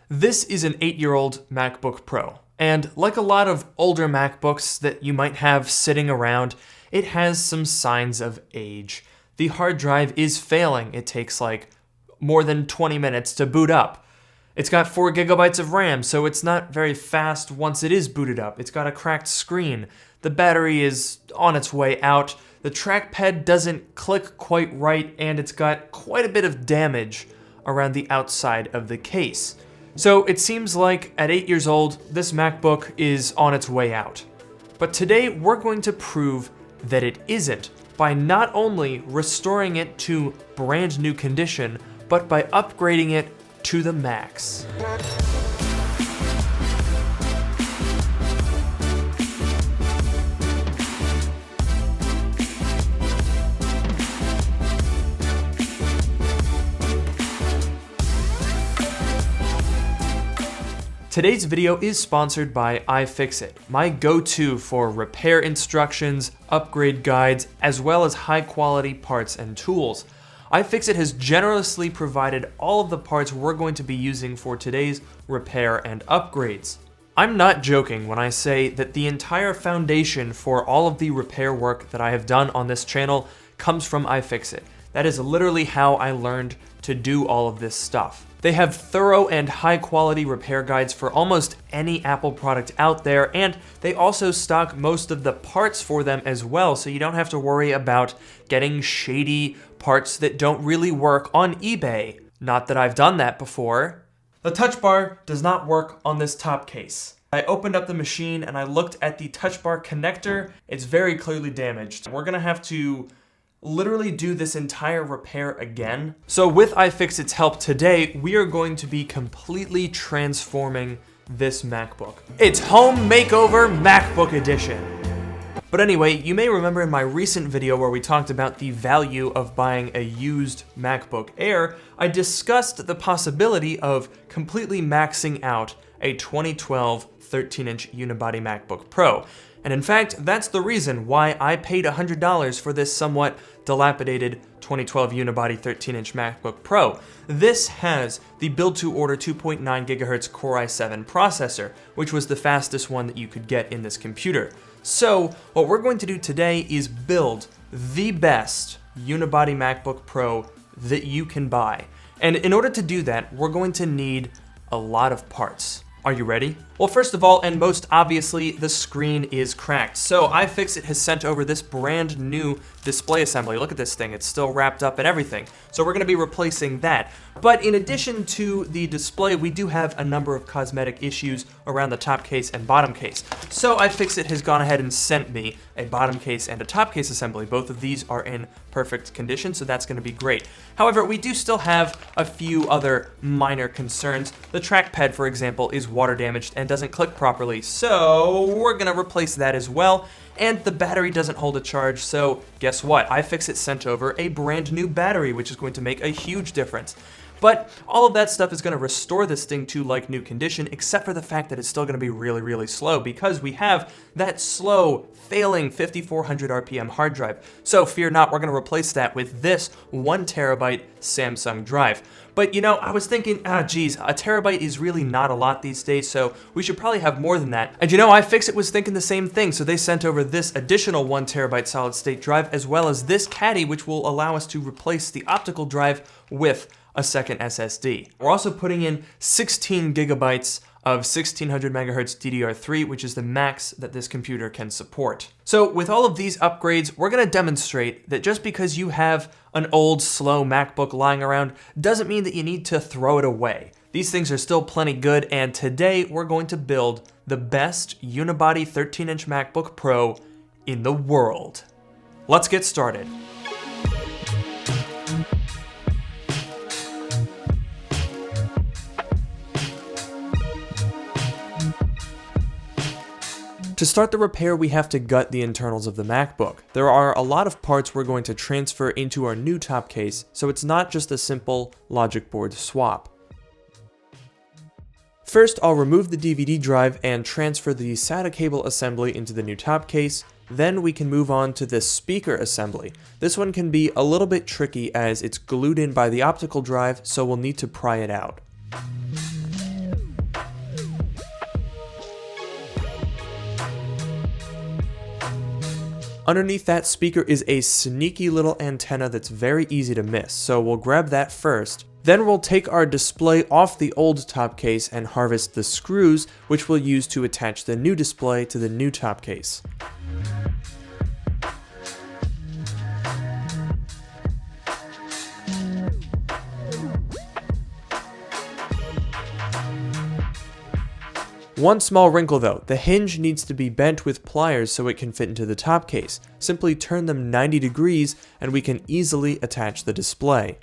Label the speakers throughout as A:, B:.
A: This is an 8-year-old MacBook Pro, and like a lot of older MacBooks that you might have sitting around, it has some signs of age. The hard drive is failing. It takes like more than 20 minutes to boot up. It's got 4 gigabytes of RAM, so it's not very fast once it is booted up. It's got a cracked screen. The battery is on its way out. The trackpad doesn't click quite right, and it's got quite a bit of damage around the outside of the case. So it seems like at 8 years old, this MacBook is on its way out. But today we're going to prove that it isn't by not only restoring it to brand new condition, but by upgrading it to the max. Today's video is sponsored by iFixit, my go-to for repair instructions, upgrade guides, as well as high-quality parts and tools. iFixit has generously provided all of the parts we're going to be using for today's repair and upgrades. I'm not joking when I say that the entire foundation for all of the repair work that I have done on this channel comes from iFixit. That is literally how I learned to do all of this stuff. They have thorough and high-quality repair guides for almost any Apple product out there, and they also stock most of the parts for them as well, so you don't have to worry about getting shady parts that don't really work on eBay. Not that I've done that before. The touch bar does not work on this top case. I opened up the machine and I looked at the touch bar connector. It's very clearly damaged. We're gonna have to literally do this entire repair again. So with iFixit's help today, we are going to be completely transforming this MacBook. It's Home Makeover MacBook Edition. But anyway, you may remember in my recent video where we talked about the value of buying a used MacBook Air, I discussed the possibility of completely maxing out a 2012 13-inch unibody MacBook Pro. And in fact, that's the reason why I paid $100 for this somewhat dilapidated 2012 unibody 13-inch MacBook Pro. This has the build-to-order 2.9 GHz Core i7 processor, which was the fastest one that you could get in this computer. So what we're going to do today is build the best unibody MacBook Pro that you can buy. And in order to do that, we're going to need a lot of parts. Are you ready? Well, first of all, and most obviously, the screen is cracked. So iFixit has sent over this brand new display assembly. Look at this thing, it's still wrapped up and everything. So we're gonna be replacing that. But in addition to the display, we do have a number of cosmetic issues around the top case and bottom case. So iFixit has gone ahead and sent me a bottom case and a top case assembly. Both of these are in perfect condition, so that's gonna be great. However, we do still have a few other minor concerns. The trackpad, for example, is water damaged and doesn't click properly, so we're gonna replace that as well. And the battery doesn't hold a charge, so guess what? iFixit sent over a brand new battery, which is going to make a huge difference. But all of that stuff is gonna restore this thing to like new condition, except for the fact that it's still gonna be really, really slow because we have that slow, failing 5400 RPM hard drive. So fear not, we're gonna replace that with this 1 terabyte Samsung drive. But you know, I was thinking, geez, a terabyte is really not a lot these days, so we should probably have more than that. And you know, iFixit was thinking the same thing, so they sent over this additional 1 terabyte solid state drive, as well as this caddy, which will allow us to replace the optical drive with a second SSD. We're also putting in 16 gigabytes of 1600 megahertz DDR3, which is the max that this computer can support. So with all of these upgrades, we're gonna demonstrate that just because you have an old, slow MacBook lying around doesn't mean that you need to throw it away. These things are still plenty good, and today we're going to build the best unibody 13-inch MacBook Pro in the world. Let's get started. To start the repair, we have to gut the internals of the MacBook. There are a lot of parts we're going to transfer into our new top case, so it's not just a simple logic board swap. First, I'll remove the DVD drive and transfer the SATA cable assembly into the new top case. Then we can move on to the speaker assembly. This one can be a little bit tricky as it's glued in by the optical drive, so we'll need to pry it out. Underneath that speaker is a sneaky little antenna that's very easy to miss, so we'll grab that first. Then we'll take our display off the old top case and harvest the screws, which we'll use to attach the new display to the new top case. One small wrinkle though, the hinge needs to be bent with pliers so it can fit into the top case. Simply turn them 90 degrees and we can easily attach the display.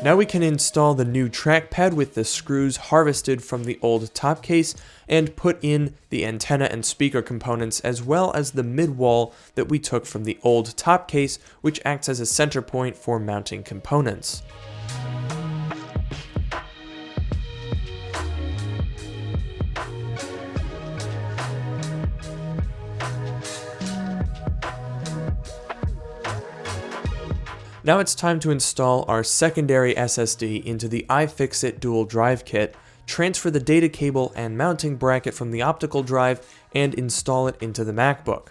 A: Now we can install the new trackpad with the screws harvested from the old top case and put in the antenna and speaker components as well as the mid-wall that we took from the old top case, which acts as a center point for mounting components. Now it's time to install our secondary SSD into the iFixit dual drive kit, transfer the data cable and mounting bracket from the optical drive, and install it into the MacBook.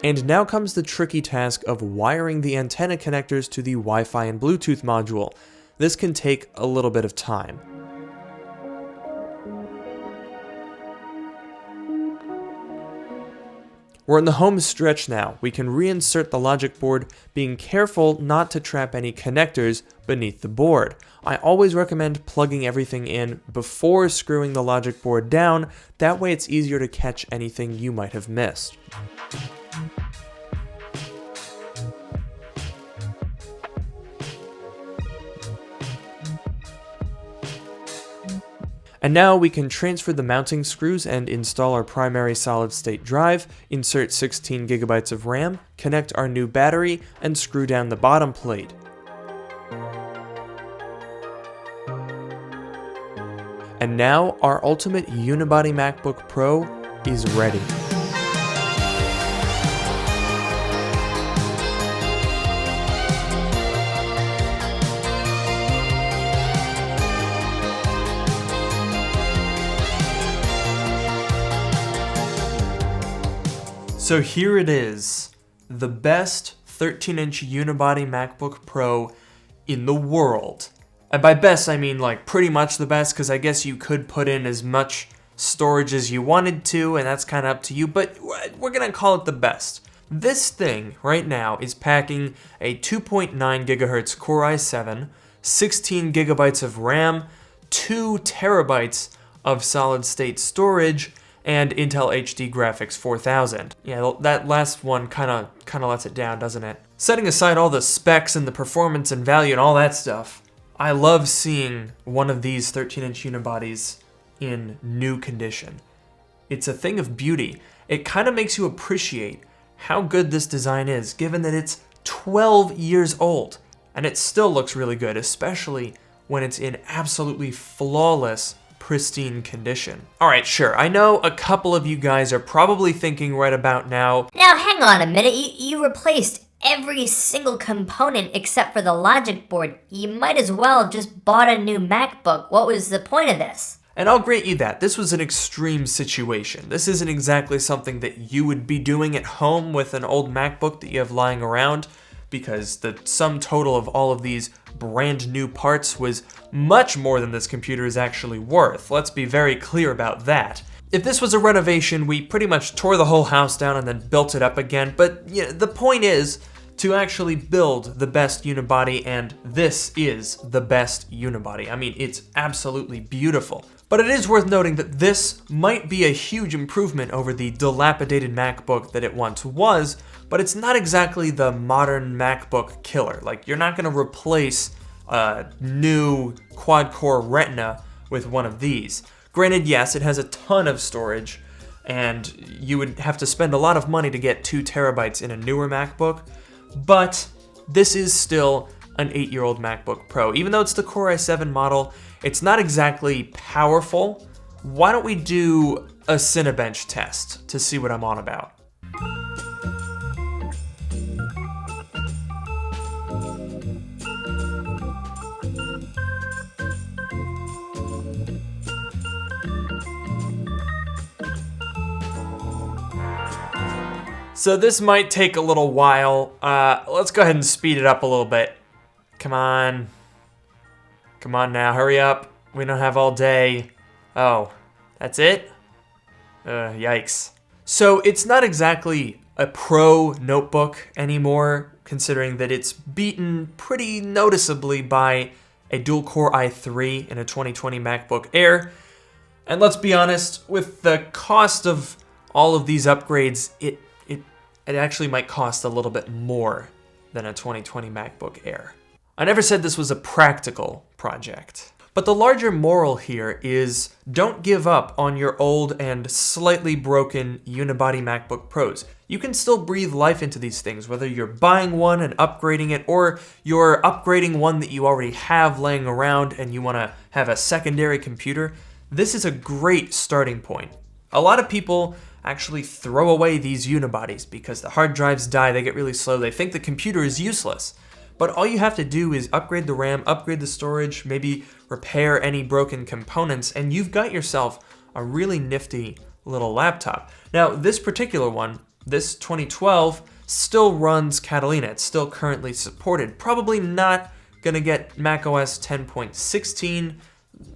A: And now comes the tricky task of wiring the antenna connectors to the Wi-Fi and Bluetooth module. This can take a little bit of time. We're in the home stretch now. We can reinsert the logic board, being careful not to trap any connectors beneath the board. I always recommend plugging everything in before screwing the logic board down, that way it's easier to catch anything you might have missed. And now we can transfer the mounting screws and install our primary solid-state drive, insert 16 GB of RAM, connect our new battery, and screw down the bottom plate. And now our ultimate unibody MacBook Pro is ready. So here it is, the best 13-inch unibody MacBook Pro in the world. And by best, I mean like pretty much the best, because I guess you could put in as much storage as you wanted to, and that's kind of up to you, but we're going to call it the best. This thing right now is packing a 2.9 gigahertz Core i7, 16 gigabytes of RAM, 2 terabytes of solid-state storage, and Intel HD Graphics 4000. Yeah, that last one kind of lets it down, doesn't it? Setting aside all the specs and the performance and value and all that stuff, I love seeing one of these 13-inch unibodies in new condition. It's a thing of beauty. It kind of makes you appreciate how good this design is, given that it's 12 years old, and it still looks really good, especially when it's in absolutely flawless pristine condition. Alright, sure, I know a couple of you guys are probably thinking right about now,
B: Now hang on a minute, you replaced every single component except for the logic board. You might as well have just bought a new MacBook. What was the point of this?
A: and I'll grant you that, this was an extreme situation. This isn't exactly something that you would be doing at home with an old MacBook that you have lying around, because the sum total of all of these brand new parts was much more than this computer is actually worth. Let's be very clear about that. If this was a renovation, we pretty much tore the whole house down and then built it up again, but yeah, the point is to actually build the best unibody, and this is the best unibody. I mean, it's absolutely beautiful. But it is worth noting that this might be a huge improvement over the dilapidated MacBook that it once was, but it's not exactly the modern MacBook killer. Like, you're not going to replace a new quad-core Retina with one of these. Granted, yes, it has a ton of storage, and you would have to spend a lot of money to get 2 terabytes in a newer MacBook, but this is still an 8-year-old MacBook Pro. Even though it's the Core i7 model, it's not exactly powerful. Why don't we do a Cinebench test to see what I'm on about? So this might take a little while. Let's go ahead and speed it up a little bit. Come on. Come on now, hurry up. We don't have all day. Oh, that's it? Yikes. So it's not exactly a pro notebook anymore, considering that it's beaten pretty noticeably by a dual-core i3 in a 2020 MacBook Air. And let's be honest, with the cost of all of these upgrades, it actually might cost a little bit more than a 2020 MacBook Air. I never said this was a practical project. But the larger moral here is don't give up on your old and slightly broken unibody MacBook Pros. You can still breathe life into these things, whether you're buying one and upgrading it, or you're upgrading one that you already have laying around and you want to have a secondary computer. This is a great starting point. A lot of people actually throw away these unibodies because the hard drives die, they get really slow, they think the computer is useless. But all you have to do is upgrade the RAM, upgrade the storage, maybe repair any broken components, and you've got yourself a really nifty little laptop. Now, this particular one, this 2012, still runs Catalina. It's still currently supported. Probably not gonna get macOS 10.16.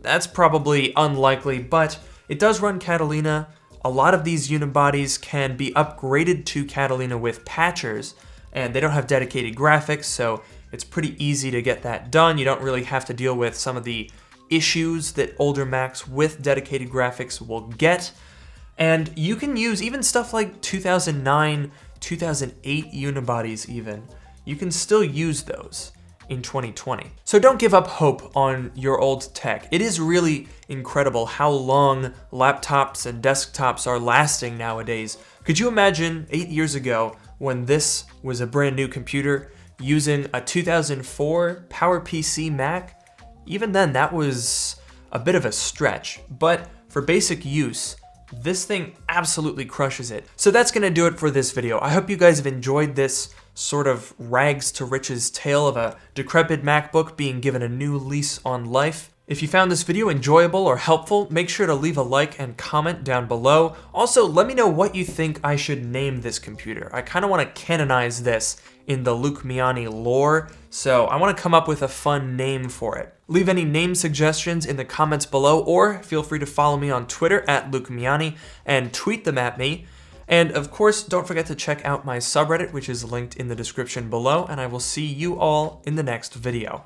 A: That's probably unlikely, but it does run Catalina. A lot of these unibodies can be upgraded to Catalina with patchers, and they don't have dedicated graphics, so it's pretty easy to get that done. You don't really have to deal with some of the issues that older Macs with dedicated graphics will get. And you can use even stuff like 2009, 2008 unibodies even. You can still use those in 2020. So don't give up hope on your old tech. It is really incredible how long laptops and desktops are lasting nowadays. Could you imagine 8 years ago when this was a brand new computer using a 2004 PowerPC Mac? Even then, that was a bit of a stretch, but for basic use, this thing absolutely crushes it. So that's gonna do it for this video. I hope you guys have enjoyed this sort of rags to riches tale of a decrepit MacBook being given a new lease on life. If you found this video enjoyable or helpful, make sure to leave a like and comment down below. Also, let me know what you think I should name this computer. I kind of want to canonize this in the Luke Miani lore, so I want to come up with a fun name for it. Leave any name suggestions in the comments below, or feel free to follow me on Twitter at Luke Miani and tweet them at me. And of course, don't forget to check out my subreddit, which is linked in the description below, and I will see you all in the next video.